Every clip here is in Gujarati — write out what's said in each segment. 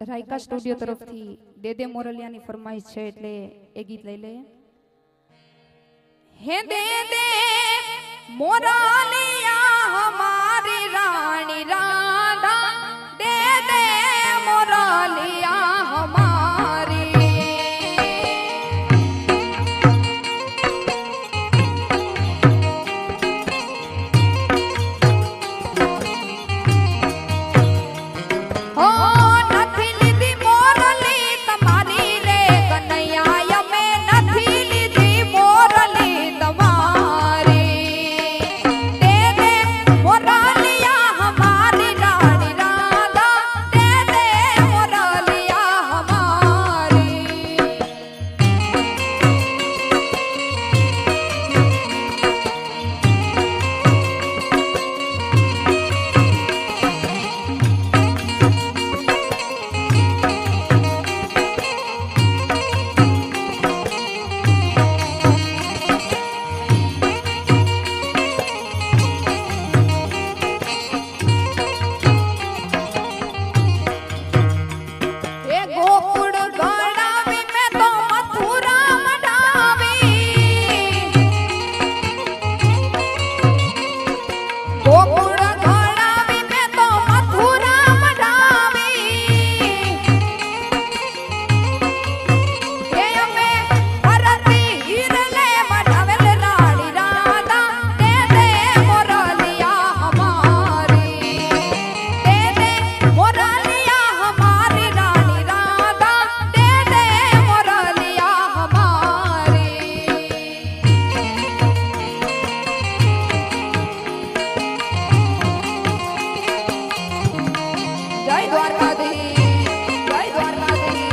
રાયકા સ્ટુડિયો તરફથી દે દે મોરલિયાની ફરમાઈશ છે એટલે એ ગીત લઈ લઈએ. હે દે દે મોરલિયા હમારી રાણી રાધા, દે દે મોરલિયા હમારી. હો નથી લીધી મોરલી તમારી રે કનૈયા, અમે નથી લીધી મોરલી તમારી. દે દે મોરલિયા હમારી રાણી રાધા, દે દે મોરલિયા હમારી. એ ગોકુળ ગળાવી મેં તો મથુરા મનાવી, ગોકુળ ગળાવી મેં તો મથુરા મનાવી. એ અમે ભરતી હીરલે બનાવેલ રાણી રાધા, દે દે મોરલિયા હમારી. દે દે મોરલિયા હમારી રાણી રાધા, દે દે મોરલિયા હમારી. જય દ્વારકાધીશ, જય દ્વારકાધીશ.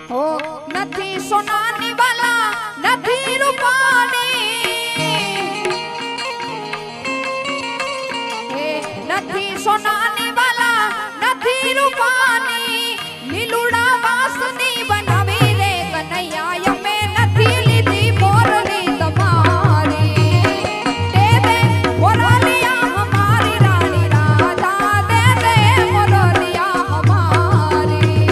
હો નથી સોનાની વાલા, નથી રૂપાની, હે નથી સોનાની વાલા, નથી રૂપાની. લીલુડા વાસની બનાવી રે કનૈયા, અમે નથી લીધી મોરલી તમારી. દે દે મોરલિયા હમારી રાણી રાધા, દે દે મોરલિયા હમારી.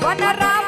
વનરા